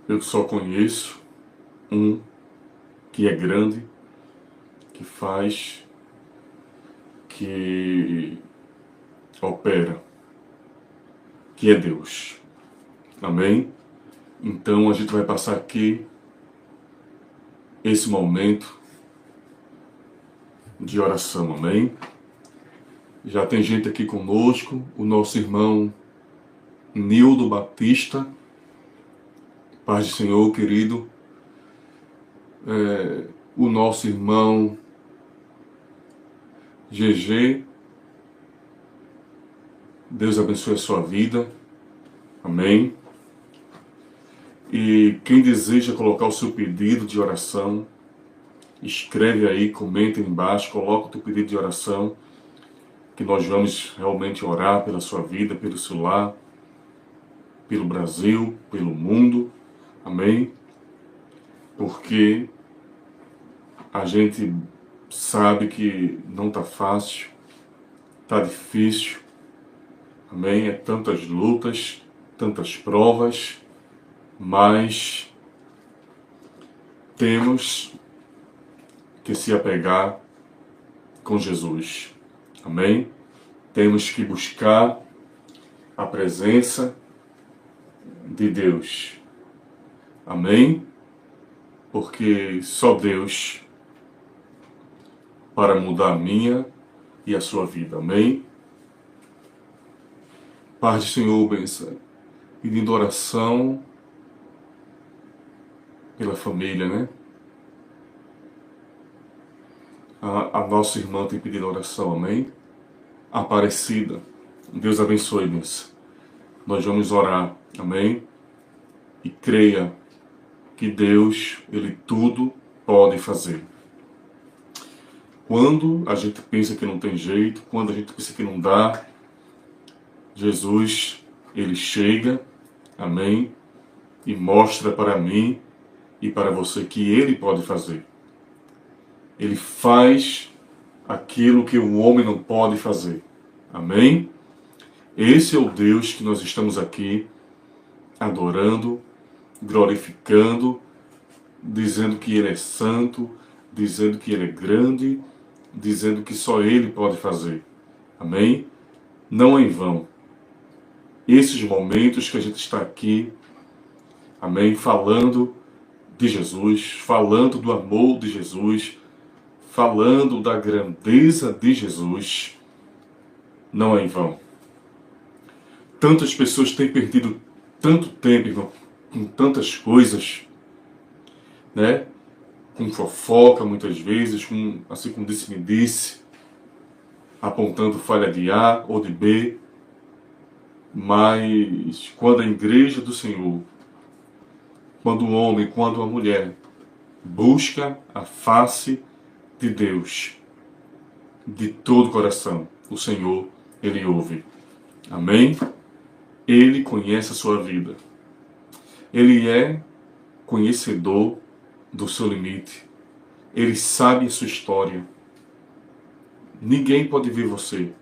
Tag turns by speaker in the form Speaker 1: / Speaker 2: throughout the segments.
Speaker 1: Eu só conheço um que é grande, que faz, que opera, que é Deus. Amém? Então a gente vai passar aqui esse momento de oração, amém? Já tem gente aqui conosco, o nosso irmão Nildo Batista, paz do Senhor, querido, o nosso irmão GG, Deus abençoe a sua vida, amém? E quem deseja colocar o seu pedido de oração, escreve aí, comenta aí embaixo, coloca o teu pedido de oração, que nós vamos realmente orar pela sua vida, pelo seu lar, pelo Brasil, pelo mundo, amém? Porque a gente sabe que não está fácil, está difícil, amém? É tantas lutas, tantas provas, mas temos que se apegar com Jesus, amém? Temos que buscar a presença de Deus, amém? Porque só Deus para mudar a minha e a sua vida, amém? Paz do Senhor, benção. Pedindo oração pela família, né? A nossa irmã tem pedido oração, amém? Aparecida, Deus abençoe, benção. Nós vamos orar, amém? E creia que Deus, Ele tudo pode fazer. Quando a gente pensa que não tem jeito, quando a gente pensa que não dá, Jesus, Ele chega, amém? E mostra para mim e para você que Ele pode fazer. Ele faz aquilo que o homem não pode fazer. Amém? Esse é o Deus que nós estamos aqui adorando, glorificando, dizendo que Ele é santo, dizendo que Ele é grande, dizendo que só Ele pode fazer. Amém? Não é em vão. Esses momentos que a gente está aqui, amém, falando de Jesus, falando do amor de Jesus, falando da grandeza de Jesus, não é em vão. Tantas pessoas têm perdido tanto tempo, irmão, com tantas coisas, né? Com fofoca muitas vezes, assim como disse-me-disse, apontando falha de A ou de B, mas quando a igreja do Senhor, quando um homem, quando uma mulher busca a face de Deus de todo o coração, o Senhor, Ele ouve. Amém? Ele conhece a sua vida. Ele é conhecedor do seu limite. Ele sabe a sua história. Ninguém pode ver você.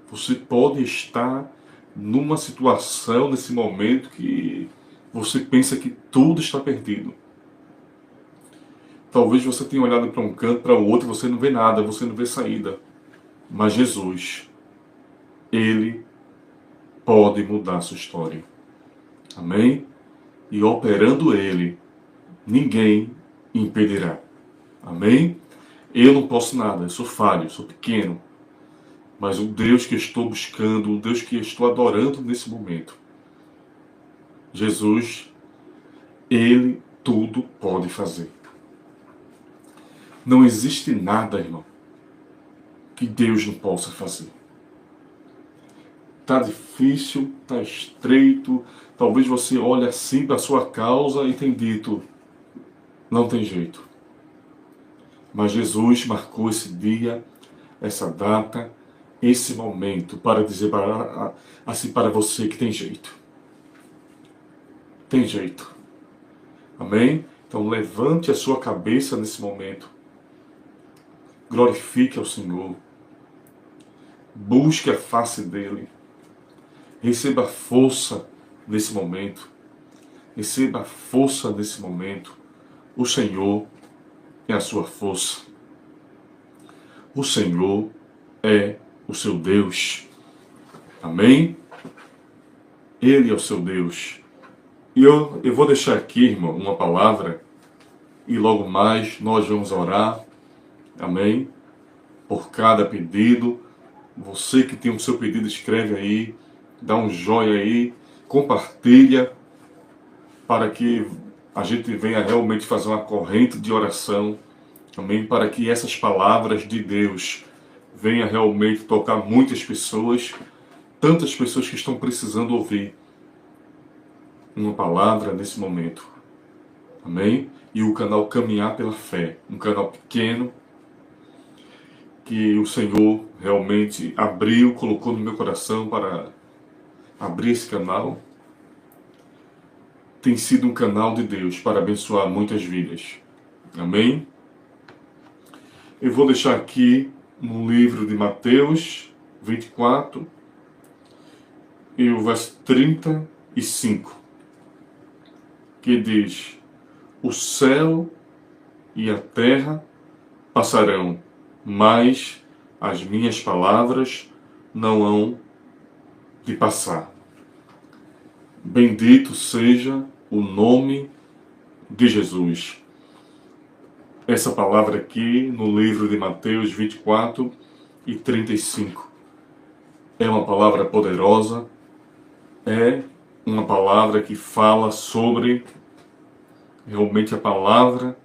Speaker 1: Você pode estar numa situação, nesse momento, que você pensa que tudo está perdido. Talvez você tenha olhado para um canto, para o outro, e você não vê nada, você não vê saída. Mas Jesus, Ele pode mudar a sua história. Amém? E operando Ele, ninguém impedirá. Amém? Eu não posso nada, eu sou falho, eu sou pequeno. Mas o Deus que eu estou buscando, o Deus que eu estou adorando nesse momento, Jesus, Ele tudo pode fazer. Não existe nada, irmão, que Deus não possa fazer. Está difícil, está estreito, talvez você olhe assim para a sua causa e tenha dito, não tem jeito. Mas Jesus marcou esse dia, essa data, esse momento para dizer assim para você que tem jeito. Tem jeito. Amém? Então levante a sua cabeça nesse momento. Glorifique ao Senhor. Busque a face dEle. Receba força nesse momento. Receba a força desse momento. O Senhor é a sua força. O Senhor é o seu Deus. Amém? Ele é o seu Deus. E eu vou deixar aqui, irmão, uma palavra, e logo mais nós vamos orar. Amém? Por cada pedido. Você que tem o seu pedido, escreve aí, dá um joinha aí, compartilha, para que a gente venha realmente fazer uma corrente de oração. Amém? Para que essas palavras de Deus venham realmente tocar muitas pessoas, tantas pessoas que estão precisando ouvir uma palavra nesse momento. Amém? E o canal Caminhar pela Fé, um canal pequeno, que o Senhor realmente abriu, colocou no meu coração para abrir esse canal. Tem sido um canal de Deus para abençoar muitas vidas. Amém? Eu vou deixar aqui no livro de Mateus 24 e o verso 35, que diz: o céu e a terra passarão, mas as minhas palavras não hão de passar. Bendito seja o nome de Jesus. Essa palavra aqui no livro de Mateus 24 e 35 é uma palavra poderosa, é uma palavra que fala sobre realmente a palavra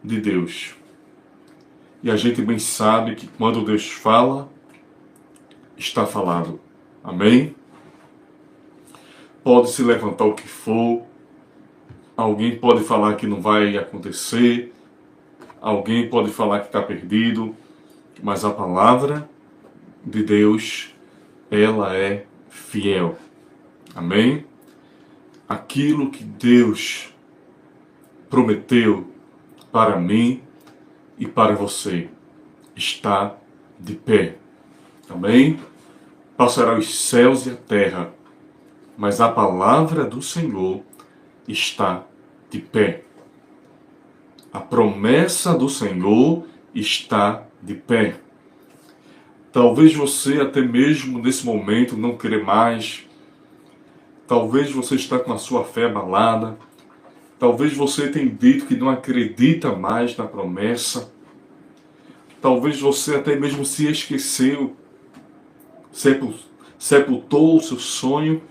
Speaker 1: de Deus. E a gente bem sabe que quando Deus fala, está falado. Amém? Pode se levantar o que for, alguém pode falar que não vai acontecer, alguém pode falar que está perdido, mas a palavra de Deus, ela é fiel. Amém? Aquilo que Deus prometeu para mim e para você está de pé. Amém? Passará os céus e a terra, mas a palavra do Senhor está de pé. A promessa do Senhor está de pé. Talvez você até mesmo nesse momento não querer mais. Talvez você está com a sua fé abalada. Talvez você tenha dito que não acredita mais na promessa. Talvez você até mesmo se esqueceu, sepultou o seu sonho,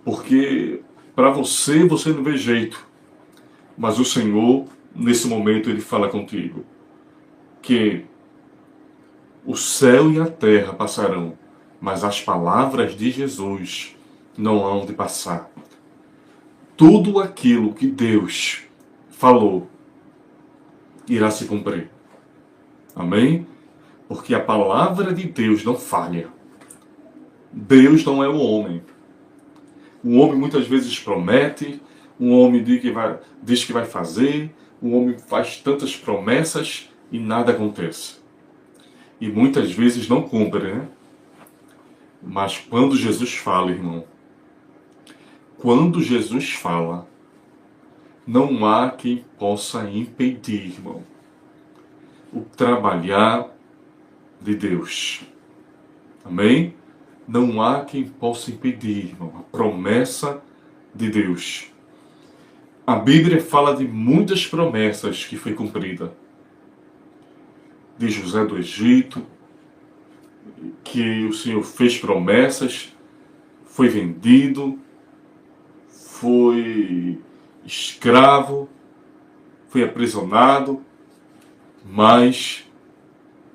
Speaker 1: porque para você não vê jeito. Mas o Senhor, nesse momento, Ele fala contigo que o céu e a terra passarão, mas as palavras de Jesus não hão de passar. Tudo aquilo que Deus falou irá se cumprir. Amém? Porque a palavra de Deus não falha. Deus não é o homem. O homem muitas vezes promete, o homem diz que vai fazer, o homem faz tantas promessas e nada acontece. E muitas vezes não cumpre, né? Mas quando Jesus fala, irmão, quando Jesus fala, não há quem possa impedir, irmão, o trabalhar de Deus. Amém? Não há quem possa impedir, irmão, a promessa de Deus. A Bíblia fala de muitas promessas que foi cumprida. De José do Egito, que o Senhor fez promessas, foi vendido, foi escravo, foi aprisionado, mas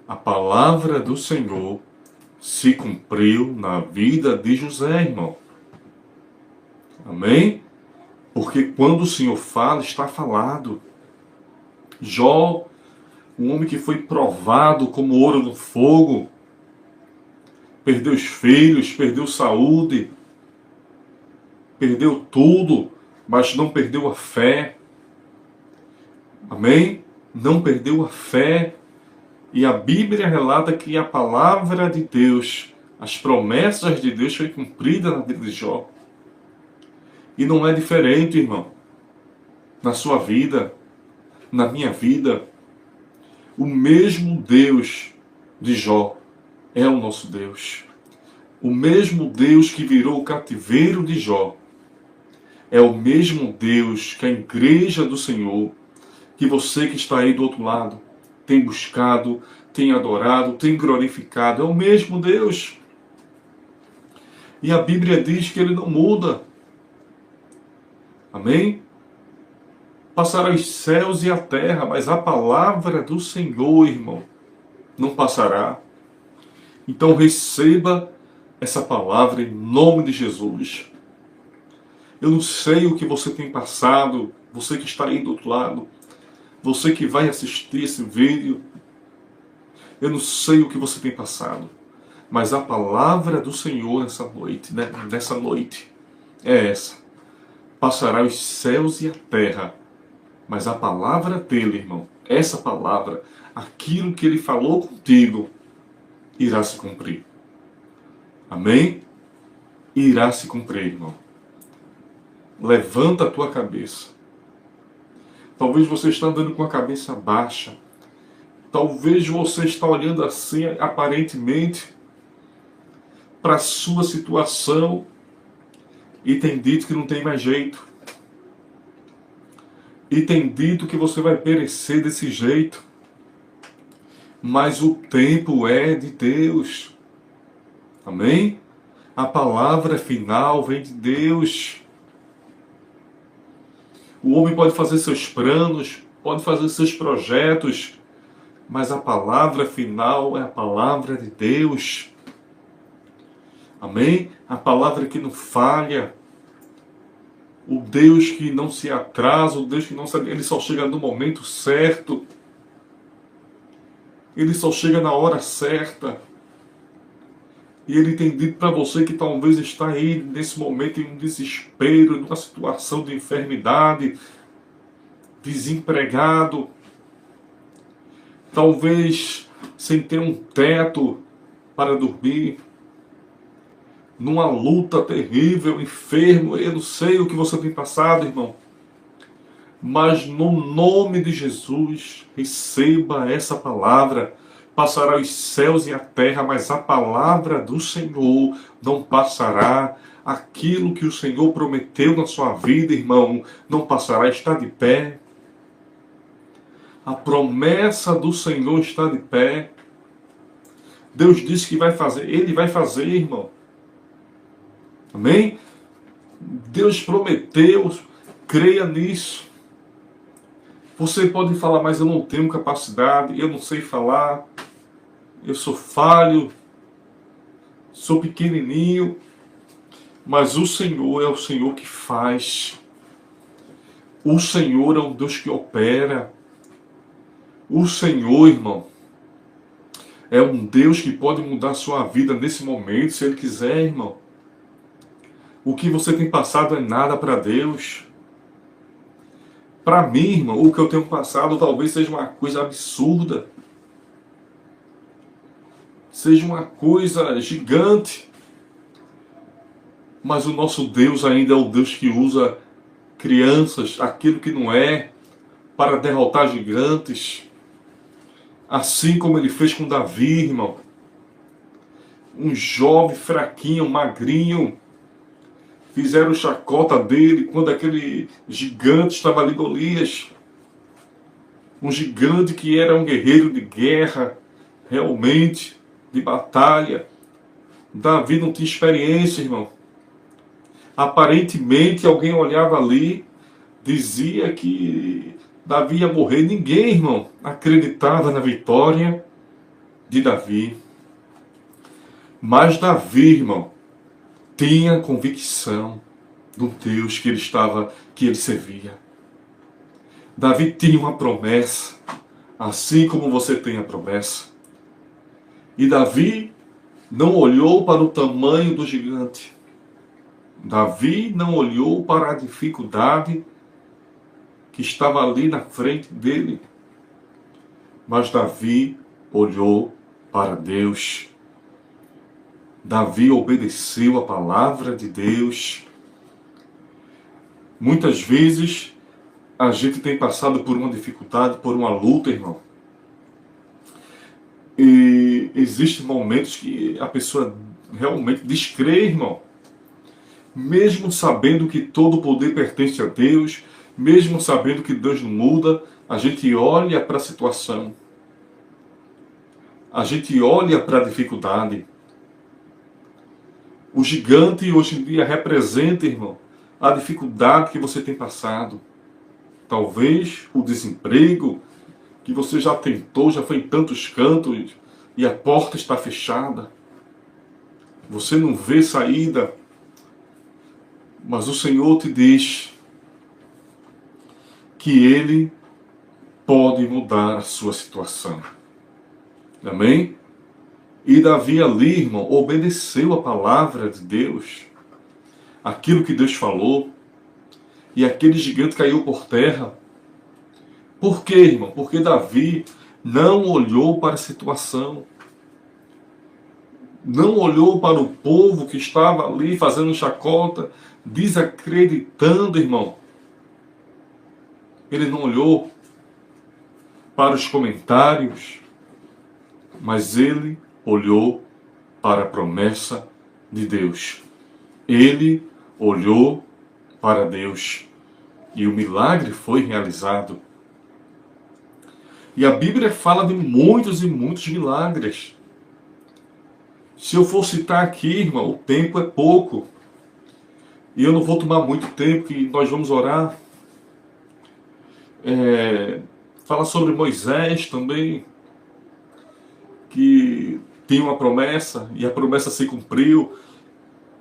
Speaker 1: a palavra do Senhor se cumpriu na vida de José, irmão. Amém? Porque quando o Senhor fala, está falado. Jó, um homem que foi provado como ouro no fogo, perdeu os filhos, perdeu saúde, perdeu tudo, mas não perdeu a fé. Amém? Não perdeu a fé. E a Bíblia relata que a palavra de Deus, as promessas de Deus foi cumprida na vida de Jó. E não é diferente, irmão. Na sua vida, na minha vida, o mesmo Deus de Jó é o nosso Deus. O mesmo Deus que virou o cativeiro de Jó é o mesmo Deus que a igreja do Senhor, que você que está aí do outro lado, tem buscado, tem adorado, tem glorificado. É o mesmo Deus. E a Bíblia diz que ele não muda. Amém? Passará os céus e a terra, mas a palavra do Senhor, irmão, não passará. Então receba essa palavra em nome de Jesus. Eu não sei o que você tem passado, você que está aí do outro lado, você que vai assistir esse vídeo. Eu não sei o que você tem passado, mas a palavra do Senhor nessa noite, é essa. Passará os céus e a terra, mas a palavra dele, irmão, essa palavra, aquilo que ele falou contigo, irá se cumprir. Amém? Irá se cumprir, irmão. Levanta a tua cabeça. Talvez você está andando com a cabeça baixa. Talvez você está olhando assim, aparentemente, para a sua situação e tem dito que não tem mais jeito. E tem dito que você vai perecer desse jeito. Mas o tempo é de Deus. Amém? A palavra final vem de Deus. O homem pode fazer seus planos, pode fazer seus projetos, mas a palavra final é a palavra de Deus. Amém? A palavra que não falha. O Deus que não se atrasa, o Deus que não sabe, ele só chega no momento certo. Ele só chega na hora certa. E ele tem dito para você que talvez está aí nesse momento em um desespero, numa situação de enfermidade, desempregado, talvez sem ter um teto para dormir, numa luta terrível, enfermo. Eu não sei o que você tem passado, irmão, mas no nome de Jesus, receba essa palavra. Passará os céus e a terra, mas a palavra do Senhor não passará. Aquilo que o Senhor prometeu na sua vida, irmão, não passará. Está de pé. A promessa do Senhor está de pé. Deus disse que vai fazer. Ele vai fazer, irmão. Amém? Deus prometeu. Creia nisso. Você pode falar, mas eu não tenho capacidade, eu não sei falar, eu sou falho, sou pequenininho. Mas o Senhor é o Senhor que faz. O Senhor é um Deus que opera. O Senhor, irmão, é um Deus que pode mudar a sua vida nesse momento, se Ele quiser, irmão. O que você tem passado é nada para Deus. Para mim, irmão, o que eu tenho passado talvez seja uma coisa absurda. Seja uma coisa gigante. Mas o nosso Deus ainda é o Deus que usa crianças, aquilo que não é, para derrotar gigantes. Assim como ele fez com Davi, irmão. Um jovem fraquinho, magrinho. Fizeram chacota dele quando aquele gigante estava ali, Golias. Um gigante que era um guerreiro de guerra, realmente, de batalha. Davi não tinha experiência, irmão. Aparentemente alguém olhava ali, dizia que Davi ia morrer. Ninguém, irmão, acreditava na vitória de Davi. Mas Davi, irmão, tinha convicção do Deus que ele servia. Davi tinha uma promessa, assim como você tem a promessa. E Davi não olhou para o tamanho do gigante. Davi não olhou para a dificuldade que estava ali na frente dele. Mas Davi olhou para Deus. Davi obedeceu a palavra de Deus. Muitas vezes a gente tem passado por uma dificuldade, por uma luta, irmão. E existem momentos que a pessoa realmente descrê, irmão. Mesmo sabendo que todo o poder pertence a Deus, mesmo sabendo que Deus não muda, a gente olha para a situação. A gente olha para a dificuldade. O gigante hoje em dia representa, irmão, a dificuldade que você tem passado. Talvez o desemprego que você já tentou, já foi em tantos cantos e a porta está fechada. Você não vê saída, mas o Senhor te diz que Ele pode mudar a sua situação. Amém? E Davi ali, irmão, obedeceu a palavra de Deus, aquilo que Deus falou, e aquele gigante caiu por terra. Por quê, irmão? Porque Davi não olhou para a situação, não olhou para o povo que estava ali fazendo chacota, desacreditando, irmão. Ele não olhou para os comentários, mas ele olhou para a promessa de Deus. Ele olhou para Deus e o milagre foi realizado. E a Bíblia fala de muitos e muitos milagres. Se eu for citar aqui, irmão, o tempo é pouco. E eu não vou tomar muito tempo, que nós vamos orar. Fala sobre Moisés também, que tem uma promessa, e a promessa se cumpriu.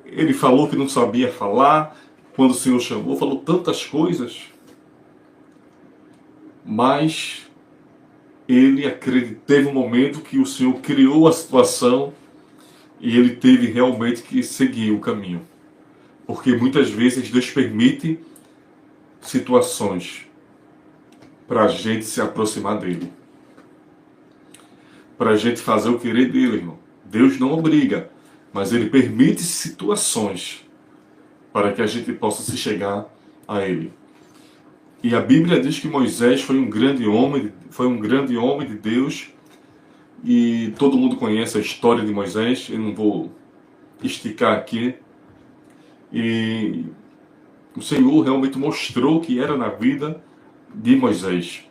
Speaker 1: Ele falou que não sabia falar, quando o Senhor chamou, falou tantas coisas. Mas ele teve um momento que o Senhor criou a situação e ele teve realmente que seguir o caminho. Porque muitas vezes Deus permite situações para a gente se aproximar dele. Para a gente fazer o querer dele, irmão. Deus não obriga, mas ele permite situações para que a gente possa se chegar a ele. E a Bíblia diz que Moisés foi um grande homem de Deus, e todo mundo conhece a história de Moisés, eu não vou esticar aqui. E o Senhor realmente mostrou que era na vida de Moisés.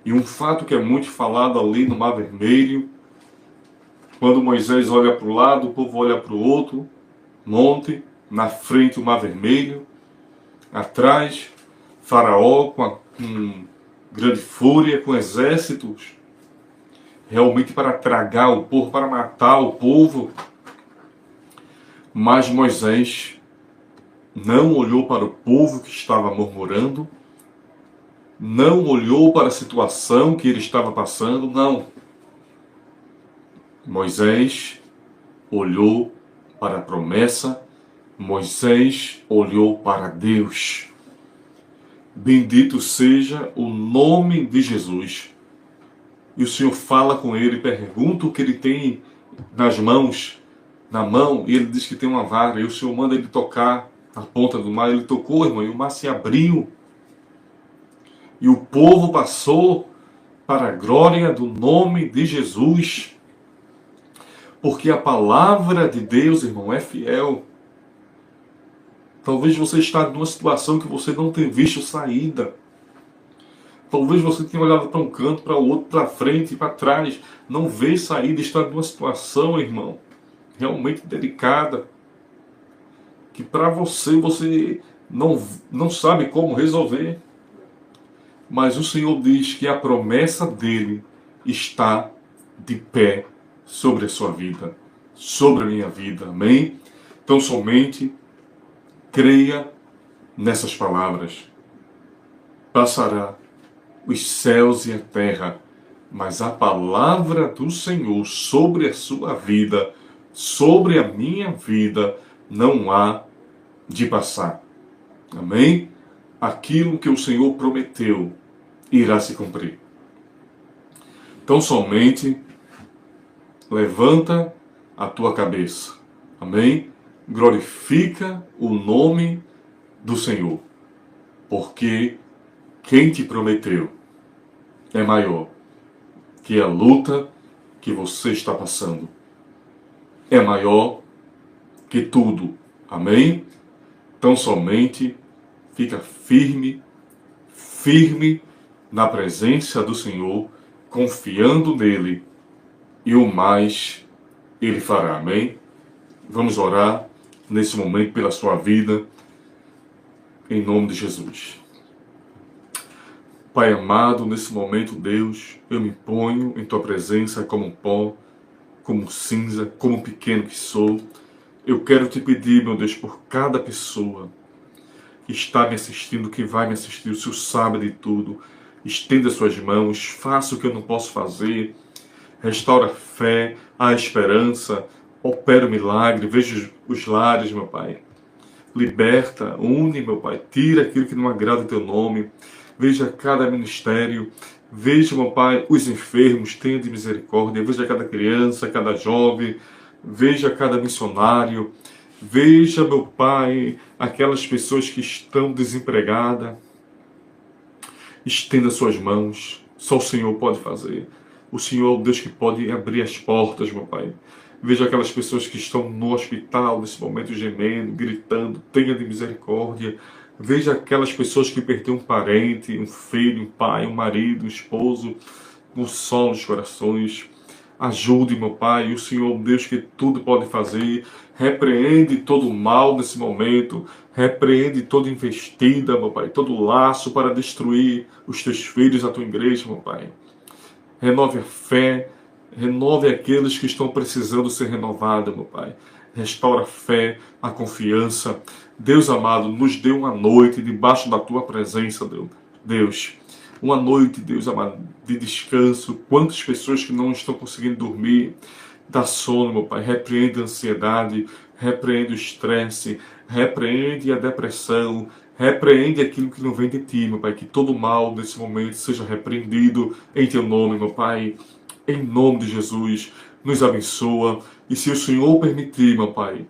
Speaker 1: E um fato que é muito falado ali no Mar Vermelho, quando Moisés olha para o lado, o povo olha para o outro monte, na frente o Mar Vermelho, atrás Faraó com grande fúria, com exércitos, realmente para tragar o povo, para matar o povo. Mas Moisés não olhou para o povo que estava murmurando, não olhou para a situação que ele estava passando, não. Moisés olhou para a promessa, Moisés olhou para Deus. Bendito seja o nome de Jesus. E o Senhor fala com ele, pergunta o que ele tem nas mãos, na mão, e ele diz que tem uma vara, e o Senhor manda ele tocar a ponta do mar. Ele tocou, irmão, e o mar se abriu. E o povo passou para a glória do nome de Jesus. Porque a palavra de Deus, irmão, é fiel. Talvez você está numa situação que você não tem visto saída. Talvez você tenha olhado para um canto, para o outro, para frente e para trás. Não vê saída, está numa situação, irmão, realmente delicada. Que para você não sabe como resolver. Mas o Senhor diz que a promessa dele está de pé sobre a sua vida, sobre a minha vida. Amém? Então somente creia nessas palavras. Passará os céus e a terra, mas a palavra do Senhor sobre a sua vida, sobre a minha vida, não há de passar. Amém? Aquilo que o Senhor prometeu irá se cumprir. Então somente levanta a tua cabeça. Amém? Glorifica o nome do Senhor. porque quem te prometeu é maior que a luta que você está passando. É maior que tudo. Amém? Então somente fica firme, firme na presença do Senhor, confiando nele, e o mais ele fará. Amém? Vamos orar nesse momento pela sua vida, em nome de Jesus. Pai amado, nesse momento, Deus, eu me ponho em tua presença como um pó, como cinza, como um pequeno que sou. Eu quero te pedir, meu Deus, por cada pessoa que está me assistindo, que vai me assistir, o Senhor sabe de tudo. Estenda suas mãos, faça o que eu não posso fazer, restaura a fé, a esperança, opera o milagre, veja os lares, meu Pai. Liberta, une, meu Pai, tira aquilo que não agrada o teu nome, veja cada ministério, veja, meu Pai, os enfermos, tenha de misericórdia, veja cada criança, cada jovem, veja cada missionário, veja, meu Pai, aquelas pessoas que estão desempregadas, estenda suas mãos, só o Senhor pode fazer. O Senhor é o Deus que pode abrir as portas, meu Pai. Veja aquelas pessoas que estão no hospital nesse momento gemendo, gritando, tenha de misericórdia. Veja aquelas pessoas que perderam um parente, um filho, um pai, um marido, um esposo, console os corações. Ajude, meu Pai, o Senhor, Deus que tudo pode fazer. Repreende todo o mal nesse momento. Repreende toda investida, meu Pai, todo laço para destruir os teus filhos, a tua igreja, meu Pai. Renove a fé, renove aqueles que estão precisando ser renovados, meu Pai. Restaura a fé, a confiança. Deus amado, nos dê uma noite debaixo da tua presença, Deus. Uma noite, Deus amado, de descanso. Quantas pessoas que não estão conseguindo dormir, dá sono, meu Pai. Repreende a ansiedade, repreende o estresse, repreende a depressão, repreende aquilo que não vem de ti, meu Pai. Que todo mal nesse momento seja repreendido em teu nome, meu Pai. Em nome de Jesus, nos abençoa. E se o Senhor permitir, meu Pai,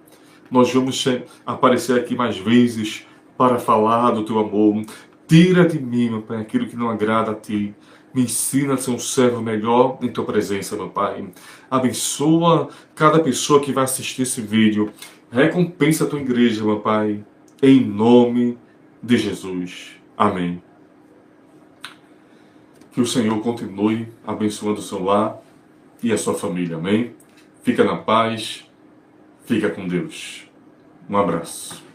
Speaker 1: nós vamos aparecer aqui mais vezes para falar do teu amor. Tira de mim, meu Pai, aquilo que não agrada a ti. Me ensina a ser um servo melhor em tua presença, meu Pai. Abençoa cada pessoa que vai assistir esse vídeo. Recompensa a tua igreja, meu Pai. Em nome de Jesus. Amém. Que o Senhor continue abençoando o seu lar e a sua família. Amém. Fica na paz. Fica com Deus. Um abraço.